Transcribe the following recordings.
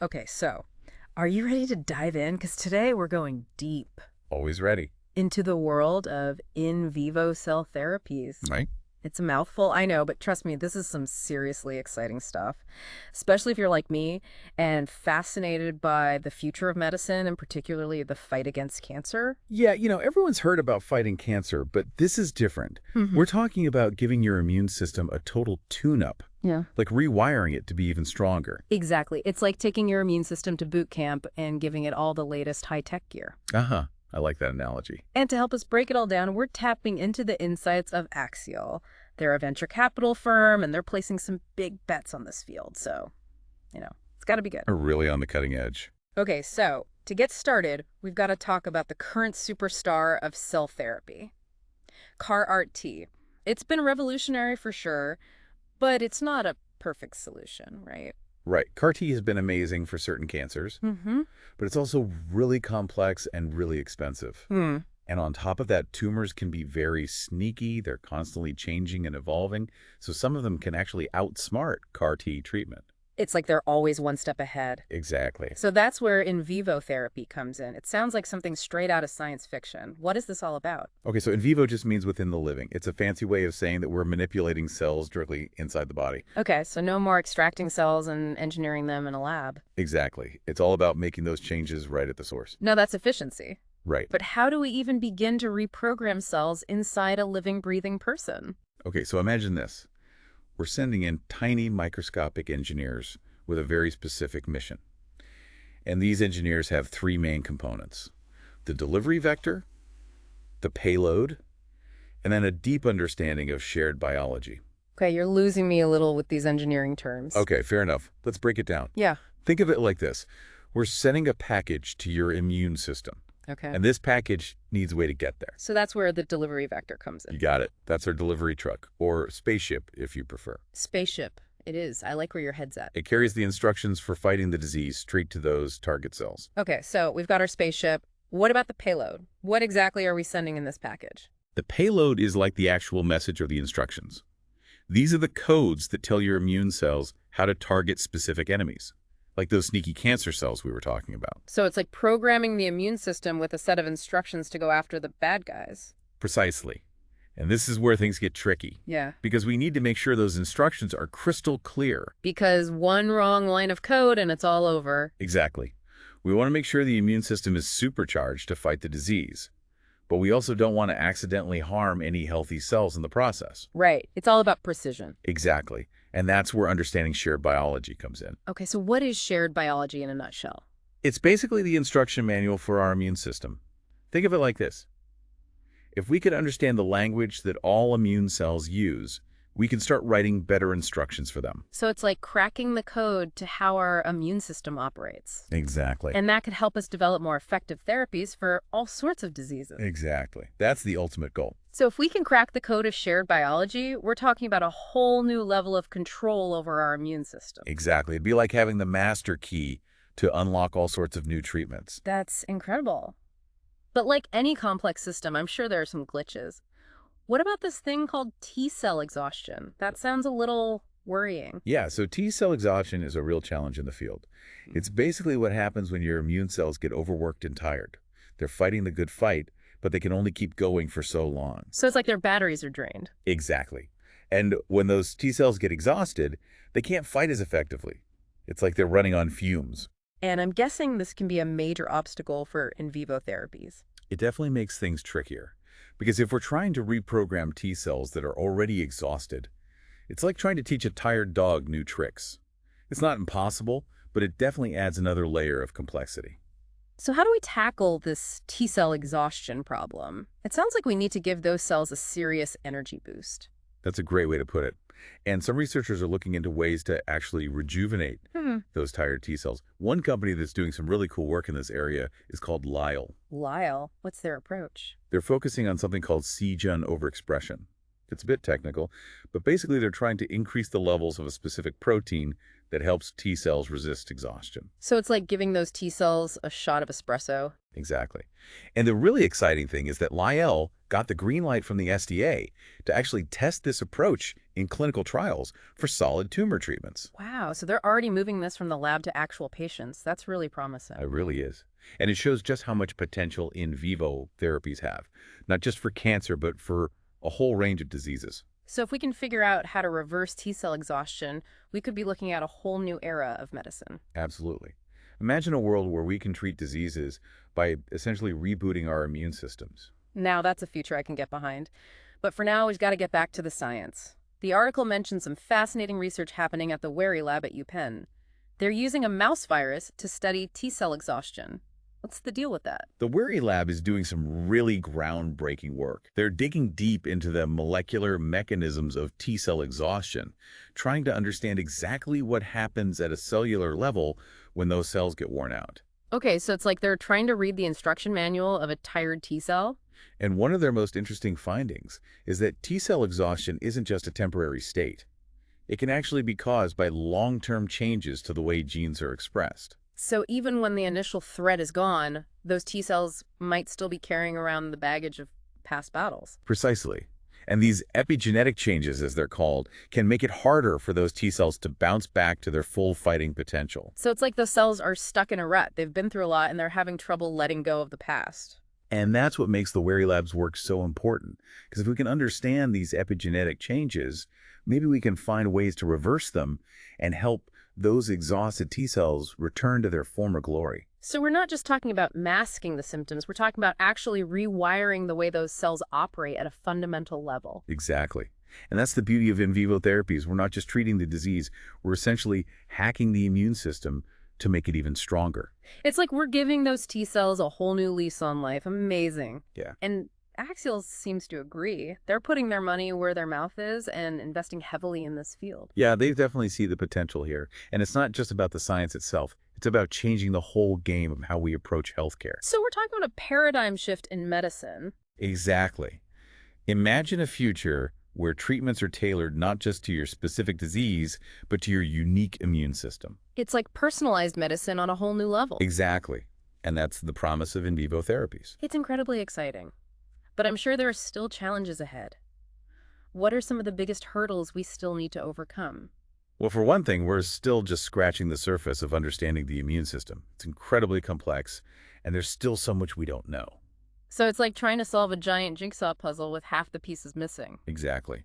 Okay, so are you ready to dive in? Because today we're going deep Always ready, into the world of in vivo cell therapies. right? It's a mouthful, I know, but trust me, this is some seriously exciting stuff, especially if you're like me and fascinated by the future of medicine and particularly the fight against cancer. Yeah, everyone's heard about fighting cancer, but this is different. Hmm. We're talking about giving your immune system a total tune-up, Yeah. like rewiring it to be even stronger. Exactly. It's like taking your immune system to boot camp and giving it all the latest high-tech gear. Uh-huh. I like that analogy. And to help us break it all down, we're tapping into the insights of Axial. They're a venture capital firm, and they're placing some big bets on this field. So, it's got to be good. We're really on the cutting edge. Okay, so to get started, we've got to talk about the current superstar of cell therapy, CAR-T. It's been revolutionary for sure, but it's not a perfect solution, right? Right. CAR-T has been amazing for certain cancers, Mm-hmm. but it's also really complex and really expensive. Hmm. And on top of that, tumors can be very sneaky. They're constantly changing and evolving. So some of them can actually outsmart CAR-T treatment. It's like they're always one step ahead. Exactly. So that's where in vivo therapy comes in. It sounds like something straight out of science fiction. What is this all about? Okay, so in vivo just means within the living. It's a fancy way of saying that we're manipulating cells directly inside the body. Okay, so no more extracting cells and engineering them in a lab. Exactly. It's all about making those changes right at the source. No, that's efficiency. Right. But how do we even begin to reprogram cells inside a living, breathing person? Okay, so imagine this. We're sending in tiny microscopic engineers with a very specific mission. And these engineers have three main components: the delivery vector, the payload, and then a deep understanding of shared biology. Okay, you're losing me a little with these engineering terms. Okay, fair enough. Let's break it down. Yeah. Think of it like this. We're sending a package to your immune system, Okay. and this package needs a way to get there. So that's where the delivery vector comes You in. got it. That's our delivery truck, or spaceship if you prefer. Spaceship. It is. I like where your head's at. It carries the instructions for fighting the disease straight to those target cells. Okay, so we've got our spaceship. What about the payload? What exactly are we sending in this package? The payload is like the actual message or the instructions. These are the codes that tell your immune cells how to target specific enemies, like those sneaky cancer cells we were talking about. So it's like programming the immune system with a set of instructions to go after the bad guys. Precisely. And this is where things get tricky, Yeah. because we need to make sure those instructions are crystal clear. Because one wrong line of code and it's all over. Exactly. We want to make sure the immune system is supercharged to fight the disease, but we also don't want to accidentally harm any healthy cells in the process. Right. It's all about precision. Exactly. And that's where understanding shared biology comes in. Okay, so what is shared biology in a nutshell? It's basically the instruction manual for our immune system. Think of it like this. If we could understand the language that all immune cells use, we can start writing better instructions for them. So it's like cracking the code to how our immune system operates. Exactly. And that could help us develop more effective therapies for all sorts of diseases. Exactly. That's the ultimate goal. So if we can crack the code of shared biology, we're talking about a whole new level of control over our immune system. Exactly. It'd be like having the master key to unlock all sorts of new treatments. That's incredible. But like any complex system, I'm sure there are some glitches. What about this thing called T-cell exhaustion? That sounds a little worrying. Yeah, so T-cell exhaustion is a real challenge in the field. It's basically what happens when your immune cells get overworked and tired. They're fighting the good fight, but they can only keep going for so long. So it's like their batteries are drained. Exactly. And when those T-cells get exhausted, they can't fight as effectively. It's like they're running on fumes. And I'm guessing this can be a major obstacle for in vivo therapies. It definitely makes things trickier. Because if we're trying to reprogram T-cells that are already exhausted, it's like trying to teach a tired dog new tricks. It's not impossible, but it definitely adds another layer of complexity. So how do we tackle this T-cell exhaustion problem? It sounds like we need to give those cells a serious energy boost. That's a great way to put it. And some researchers are looking into ways to actually rejuvenate those tired T cells. One company that's doing some really cool work in this area is called Lyell. Lyle, what's their approach? They're focusing on something called c-Jun overexpression. It's a bit technical, but basically they're trying to increase the levels of a specific protein that helps T cells resist exhaustion. So it's like giving those T cells a shot of espresso. Exactly. And the really exciting thing is that Lyell got the green light from the SDA to actually test this approach in clinical trials for solid tumor treatments. Wow, so they're already moving this from the lab to actual patients. That's really It promising. really is. And it shows just how much potential in vivo therapies have, not just for cancer, but for a whole range of diseases. So if we can figure out how to reverse T-cell exhaustion, we could be looking at a whole new era of medicine. Absolutely. Imagine a world where we can treat diseases by essentially rebooting our immune systems. Now that's a future I can get behind. But for now, we've got to get back to the science. The article mentions some fascinating research happening at the Wary lab at UPenn. They're using a mouse virus to study T-cell exhaustion. What's the deal with that? The Wary Lab is doing some really groundbreaking work. They're digging deep into the molecular mechanisms of T-cell exhaustion, trying to understand exactly what happens at a cellular level when those cells get worn out. Okay, so it's like they're trying to read the instruction manual of a tired T-cell? And one of their most interesting findings is that T-cell exhaustion isn't just a temporary state. It can actually be caused by long-term changes to the way genes are expressed. So even when the initial threat is gone, those T-cells might still be carrying around the baggage of past battles. Precisely. And these epigenetic changes, as they're called, can make it harder for those T cells to bounce back to their full fighting potential. So it's like the cells are stuck in a rut. They've been through a lot and they're having trouble letting go of the past. And that's what makes the Wary Lab's work so important. Because if we can understand these epigenetic changes, maybe we can find ways to reverse them and help those exhausted T cells return to their former glory. So we're not just talking about masking the symptoms, we're talking about actually rewiring the way those cells operate at a fundamental level. Exactly. And that's the beauty of in vivo therapies. We're not just treating the disease, we're essentially hacking the immune system to make it even stronger. It's like we're giving those T cells a whole new lease on life. Amazing. Yeah. And Axial seems to agree. They're putting their money where their mouth is and investing heavily in this field. Yeah, they definitely see the potential here. And it's not just about the science itself. It's about changing the whole game of how we approach healthcare. So we're talking about a paradigm shift in medicine. Exactly. Imagine a future where treatments are tailored not just to your specific disease, but to your unique immune system. It's like personalized medicine on a whole new level. Exactly. And that's the promise of in vivo therapies. It's incredibly exciting. But I'm sure there are still challenges ahead. What are some of the biggest hurdles we still need to overcome? Well, for one thing, we're still just scratching the surface of understanding the immune system. It's incredibly complex, and there's still so much we don't know. So it's like trying to solve a giant jigsaw puzzle with half the pieces missing. Exactly.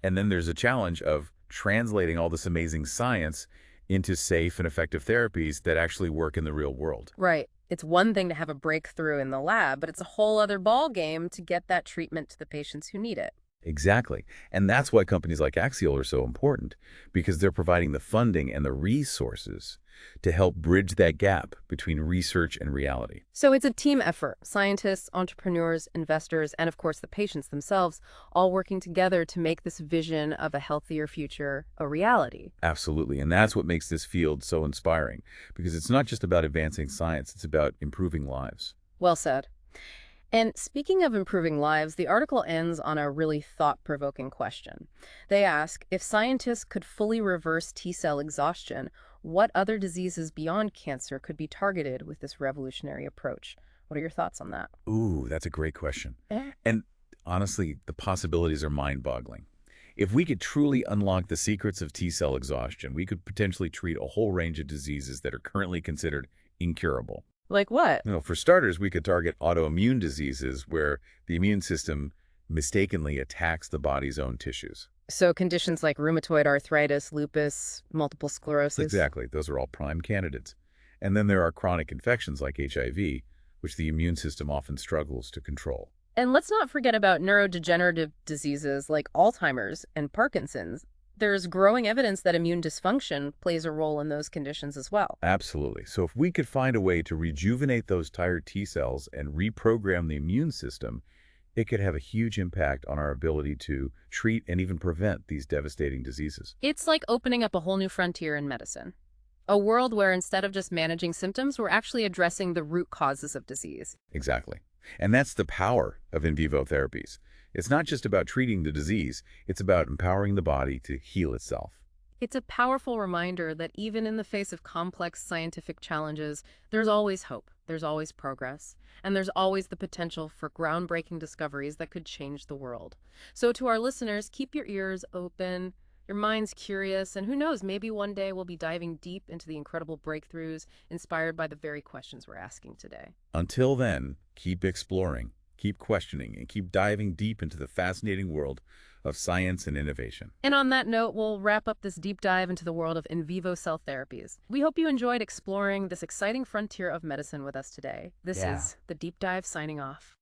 And then there's a challenge of translating all this amazing science into safe and effective therapies that actually work in the real world. Right. It's one thing to have a breakthrough in the lab, but it's a whole other ball game to get that treatment to the patients who need it. Exactly. And that's why companies like Axial are so important, because they're providing the funding and the resources to help bridge that gap between research and reality. So it's a team effort. Scientists, entrepreneurs, investors, and of course the patients themselves, all working together to make this vision of a healthier future a reality. Absolutely. And that's what makes this field so inspiring, because it's not just about advancing science, it's about improving lives. Well said. And speaking of improving lives, the article ends on a really thought-provoking question. They ask, if scientists could fully reverse T-cell exhaustion, what other diseases beyond cancer could be targeted with this revolutionary approach? What are your thoughts on that? Ooh, that's a great question. Eh? And honestly, the possibilities are mind-boggling. If we could truly unlock the secrets of T-cell exhaustion, we could potentially treat a whole range of diseases that are currently considered incurable. Like what? For starters, we could target autoimmune diseases where the immune system mistakenly attacks the body's own tissues. So conditions like rheumatoid arthritis, lupus, multiple sclerosis. Exactly. Those are all prime candidates. And then there are chronic infections like HIV, which the immune system often struggles to control. And let's not forget about neurodegenerative diseases like Alzheimer's and Parkinson's. There's growing evidence that immune dysfunction plays a role in those conditions as well. Absolutely. So if we could find a way to rejuvenate those tired T cells and reprogram the immune system, it could have a huge impact on our ability to treat and even prevent these devastating diseases. It's like opening up a whole new frontier in medicine. A world where instead of just managing symptoms, we're actually addressing the root causes of disease. Exactly. And that's the power of in vivo therapies. It's not just about treating the disease, it's about empowering the body to heal itself. It's a powerful reminder that even in the face of complex scientific challenges, there's always hope, there's always progress, and there's always the potential for groundbreaking discoveries that could change the world. So, to our listeners, keep your ears open, your minds curious, and who knows, maybe one day we'll be diving deep into the incredible breakthroughs inspired by the very questions we're asking today. Until then, keep exploring, keep questioning, and keep diving deep into the fascinating world of science and innovation. And on that note, we'll wrap up this deep dive into the world of in vivo cell therapies. We hope you enjoyed exploring this exciting frontier of medicine with us today. This Yeah. is The Deep Dive signing off.